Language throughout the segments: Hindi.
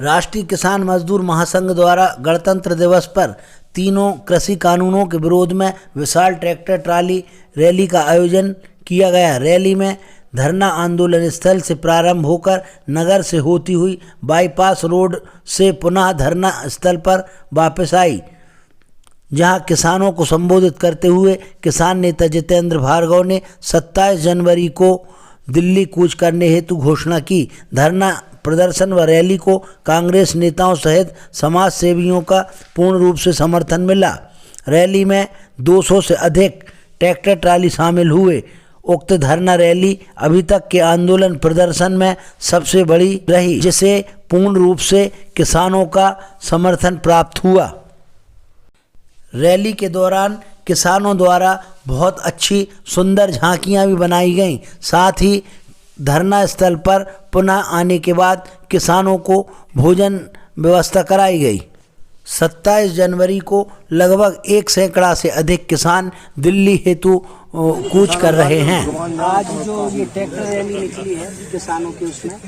राष्ट्रीय किसान मजदूर महासंघ द्वारा गणतंत्र दिवस पर तीनों कृषि कानूनों के विरोध में विशाल ट्रैक्टर ट्राली रैली का आयोजन किया गया। रैली में धरना आंदोलन स्थल से प्रारंभ होकर नगर से होती हुई बाईपास रोड से पुनः धरना स्थल पर वापस आई, जहां किसानों को संबोधित करते हुए किसान नेता जितेंद्र भार्गव ने 27 जनवरी को दिल्ली कूच करने हेतु घोषणा की। धरना प्रदर्शन व रैली को कांग्रेस नेताओं सहित समाज सेवियों का पूर्ण रूप से समर्थन मिला। रैली में 200 से अधिक ट्रैक्टर ट्राली शामिल हुए। उक्त धरना रैली अभी तक के आंदोलन प्रदर्शन में सबसे बड़ी रही, जिसे पूर्ण रूप से किसानों का समर्थन प्राप्त हुआ। रैली के दौरान किसानों द्वारा बहुत अच्छी सुंदर झांकियां भी बनाई गईं। साथ ही धरना स्थल पर पुनः आने के बाद किसानों को भोजन व्यवस्था कराई गई। 27 जनवरी को लगभग 1 सैकड़ा से अधिक किसान दिल्ली हेतु कूच कर रहे हैं। आज जो ये ट्रैक्टर रैली निकली है किसानों के, उसमें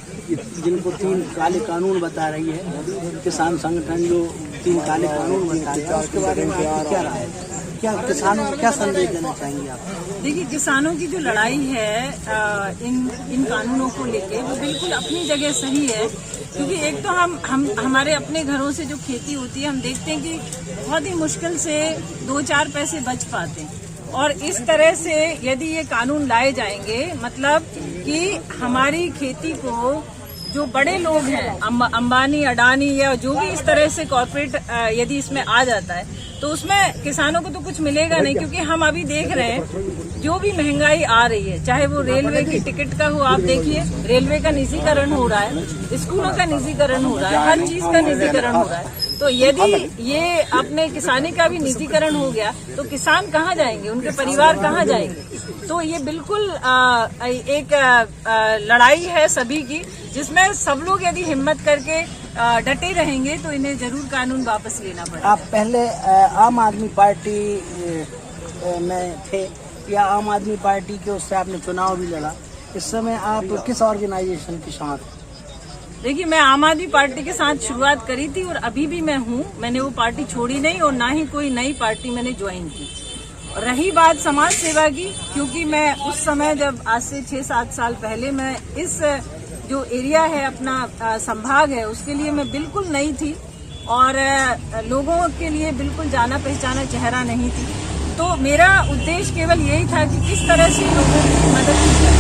जिनको 3 काले कानून बता रही है किसान संगठन, जो 3 काले कानून बता रहे हैं, उसके बारे में क्या राय है? क्या किसानों को क्या संदेश देना चाहेंगे आप? देखिए, किसानों की जो लड़ाई है इन कानूनों को लेके, वो बिल्कुल अपनी जगह सही है, क्योंकि एक तो हम हमारे अपने घरों से जो खेती होती है, हम देखते हैं कि बहुत ही मुश्किल से 2-4 पैसे बच पाते हैं, और इस तरह से यदि ये कानून लाए जाएंगे, मतलब कि हमारी खेती को जो बड़े लोग हैं, अंबानी, अडानी या जो भी इस तरह से कॉर्पोरेट यदि इसमें आ जाता है, तो उसमें किसानों को तो कुछ मिलेगा नहीं। क्योंकि हम अभी देख रहे हैं जो भी महंगाई आ रही है, चाहे वो रेलवे की टिकट का हो, आप देखिए रेलवे का निजीकरण हो रहा है, स्कूलों का निजीकरण हो रहा है, हर चीज का निजीकरण हो रहा है। तो यदि ये अपने किसानी का भी निजीकरण हो गया तो किसान कहाँ जाएंगे, उनके परिवार कहाँ जाएंगे? तो ये बिल्कुल एक लड़ाई है सभी की, जिसमें सब लोग यदि हिम्मत करके डटे रहेंगे तो इन्हें जरूर कानून वापस लेना पड़ेगा। आप पहले आम आदमी पार्टी में थे, या आम आदमी पार्टी के उससे आपने चुनाव भी लड़ा, इस समय आप किस ऑर्गेनाइजेशन के साथ? देखिए, मैं आम आदमी पार्टी के साथ शुरुआत करी थी और अभी भी मैं हूँ। मैंने वो पार्टी छोड़ी नहीं और ना ही कोई नई पार्टी मैंने ज्वाइन की। रही बात समाज सेवा की, क्योंकि मैं उस समय जब आज से 6-7 साल पहले मैं इस जो एरिया है अपना संभाग है, उसके लिए मैं बिल्कुल नई थी और लोगों के लिए बिल्कुल जाना पहचाना चेहरा नहीं थी। तो मेरा उद्देश्य केवल यही था कि किस तरह से लोगों की मदद की जाए,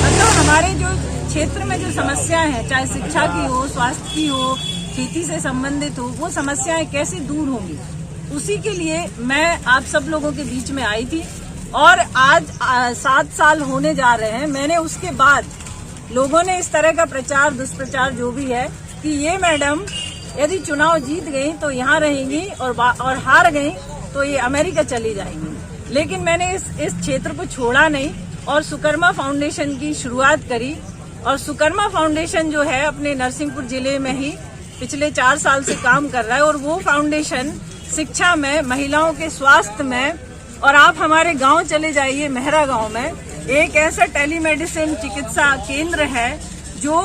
मतलब हमारे जो क्षेत्र में जो समस्याएं हैं, चाहे शिक्षा की हो, स्वास्थ्य की हो, खेती से संबंधित हो, वो समस्याएं कैसे दूर होंगी, उसी के लिए मैं आप सब लोगों के बीच में आई थी। और आज 7 साल होने जा रहे हैं। मैंने उसके बाद लोगों ने इस तरह का प्रचार दुष्प्रचार जो भी है कि ये मैडम यदि चुनाव जीत गई तो यहाँ रहेंगी और हार गई तो ये अमेरिका चली जाएंगी। लेकिन मैंने इस क्षेत्र को छोड़ा नहीं और सुकर्मा फाउंडेशन की शुरुआत करी। और सुकर्मा फाउंडेशन जो है अपने नरसिंहपुर जिले में ही पिछले 4 साल से काम कर रहा है, और वो फाउंडेशन शिक्षा में, महिलाओं के स्वास्थ्य में, और आप हमारे गांव चले जाइए, मेहरा गांव में एक ऐसा टेलीमेडिसिन चिकित्सा केंद्र है जो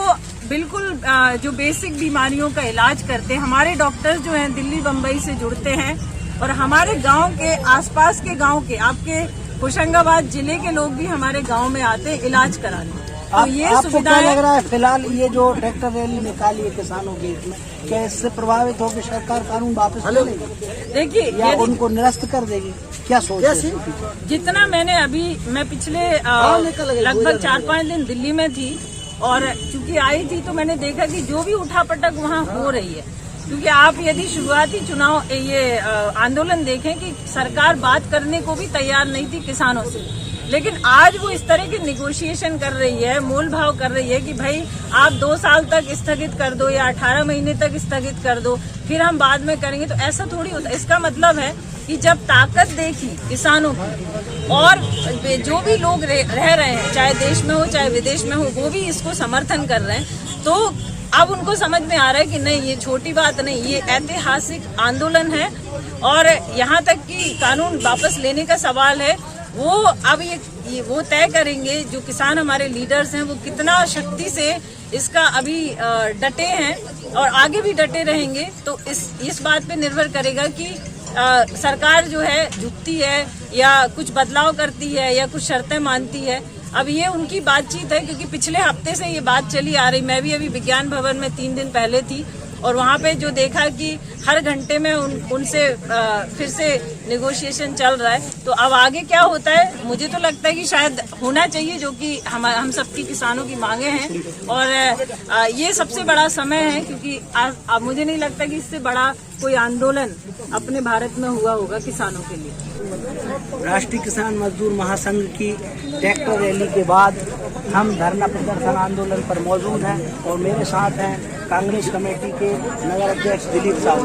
बिल्कुल जो बेसिक बीमारियों का इलाज करते हैं। हमारे डॉक्टर्स जो हैं दिल्ली बम्बई से जुड़ते हैं और हमारे गांव के आसपास के गांव के, आपके होशंगाबाद जिले के लोग भी हमारे गांव में आते हैं इलाज कराने। तो ये आपको क्या लग रहा है फिलहाल ये जो ट्रैक्टर रैली निकाली है किसानों के इसमें, क्या इससे प्रभावित होकर सरकार कानून वापस ले लेगी? देखिए, या उनको निरस्त कर देगी? क्या सोच है? जितना मैं पिछले लगभग 4-5 दिन दिल्ली में थी और चूंकि आई थी तो मैंने देखा कि जो भी उठापटक वहाँ हो रही है, क्योंकि आप यदि शुरुआती चुनाव ये आंदोलन देखें कि सरकार बात करने को भी तैयार नहीं थी किसानों से, लेकिन आज वो इस तरह की निगोशिएशन कर रही है, मोल भाव कर रही है कि भाई आप 2 साल तक स्थगित कर दो या 18 महीने तक स्थगित कर दो, फिर हम बाद में करेंगे। तो ऐसा थोड़ी होता है। इसका मतलब है कि जब ताकत देखी किसानों की और जो भी लोग रह रहे हैं, चाहे देश में हो चाहे विदेश में हो, वो भी इसको समर्थन कर रहे हैं, तो अब उनको समझ में आ रहा है कि नहीं, ये छोटी बात नहीं, ये ऐतिहासिक आंदोलन है और यहाँ तक कि कानून वापस लेने का सवाल है। वो अब ये वो तय करेंगे, जो किसान हमारे लीडर्स हैं वो कितना शक्ति से इसका अभी डटे हैं और आगे भी डटे रहेंगे। तो इस बात पे निर्भर करेगा कि सरकार जो है झुकती है या कुछ बदलाव करती है या कुछ शर्तें मानती है। अब ये उनकी बातचीत है, क्योंकि पिछले हफ्ते से ये बात चली आ रही। मैं भी अभी विज्ञान भवन में 3 दिन पहले थी और वहाँ पे जो देखा कि हर घंटे में उनसे फिर से नेगोशिएशन चल रहा है। तो अब आगे क्या होता है, मुझे तो लगता है कि शायद होना चाहिए, जो कि हम सबकी किसानों की मांगे हैं। और ये सबसे बड़ा समय है, क्योंकि अब मुझे नहीं लगता कि इससे बड़ा कोई आंदोलन अपने भारत में हुआ होगा किसानों के लिए। राष्ट्रीय किसान मजदूर महासंघ की ट्रैक्टर रैली के बाद हम धरना प्रदर्शन आंदोलन पर मौजूद हैं और मेरे साथ हैं कांग्रेस कमेटी के नगर अध्यक्ष दिलीप साहू।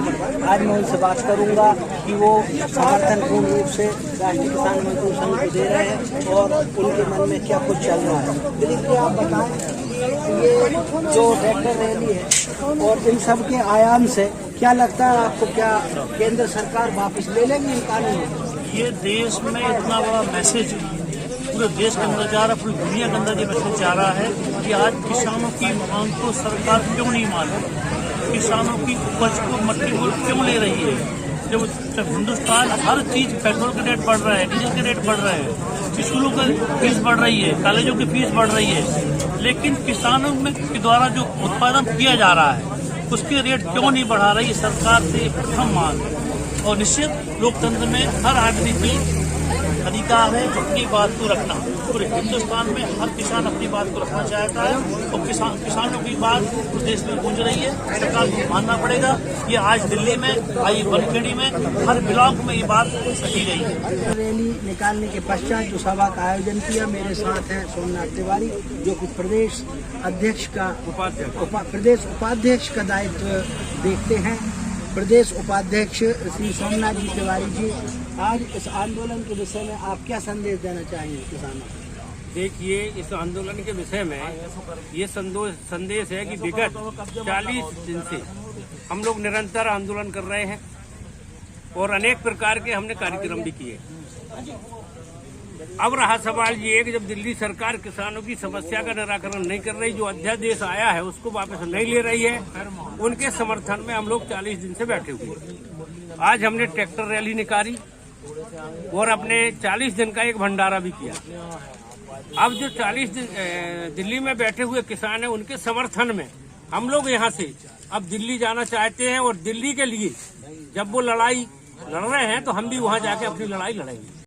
आज मैं उनसे बात करूंगा कि वो समर्थन पूर्ण रूप से राष्ट्रीय किसान मजदूर संघ को दे रहे हैं और उनके मन में क्या कुछ चल रहा है। दिलीप जी, आप बताएं, ये जो ट्रैक्टर रैली है और इन सब के आयाम से क्या लगता है आपको, क्या केंद्र सरकार वापस ले लेंगे इन कानूनों? ये देश में इतना बड़ा मैसेज पूरे देश के अंदर जा रहा है, पूरी दुनिया के अंदर ये मैसेज जा रहा है कि आज किसानों की मांग को सरकार क्यों नहीं मान रही, किसानों की उपज को मट्टी को क्यों ले रही है। जब हिंदुस्तान हर चीज, पेट्रोल का रेट बढ़ रहा है, डीजल का रेट बढ़ रहा है, स्कूलों की फीस बढ़ रही है, कॉलेजों की फीस बढ़ रही है, लेकिन किसानों के द्वारा जो उत्पादन किया जा रहा है उसके रेट क्यों नहीं बढ़ा रही है सरकार से प्रथम मांग। और निश्चित लोकतंत्र में हर आदमी की अधिकार है अपनी बात को रखना। पूरे हिंदुस्तान में हर किसान अपनी बात को रखना चाहता है और किसानों की बात उस देश में गूंज रही है, सरकार को मानना पड़ेगा। ये आज दिल्ली में, आज बनखेड़ी में, हर ब्लॉक में ये बात रखी गई है। रैली निकालने के पश्चात जो सभा का आयोजन किया, मेरे साथ हैं सोमनाथ तिवारी, जो कि प्रदेश उपाध्यक्ष का दायित्व देखते हैं। प्रदेश उपाध्यक्ष श्री सोमनाथ जी तिवारी जी, आज इस आंदोलन के विषय में आप क्या संदेश देना चाहेंगे किसानों को? देखिए, इस आंदोलन के विषय में ये संदेश है कि विगत 40 दिन से हम लोग निरंतर आंदोलन कर रहे हैं और अनेक प्रकार के हमने कार्यक्रम भी किए। अब रहा सवाल ये कि जब दिल्ली सरकार किसानों की समस्या का निराकरण नहीं कर रही, जो अध्यादेश आया है उसको वापस नहीं ले रही है, उनके समर्थन में हम लोग 40 दिन से बैठे हुए। आज हमने ट्रैक्टर रैली निकाली और अपने 40 दिन का एक भंडारा भी किया। अब जो 40 दिन दिल्ली में बैठे हुए किसान हैं, उनके समर्थन में हम लोग यहाँ से अब दिल्ली जाना चाहते हैं और दिल्ली के लिए जब वो लड़ाई लड़ रहे हैं तो हम भी वहाँ जाके अपनी लड़ाई लड़ेंगे।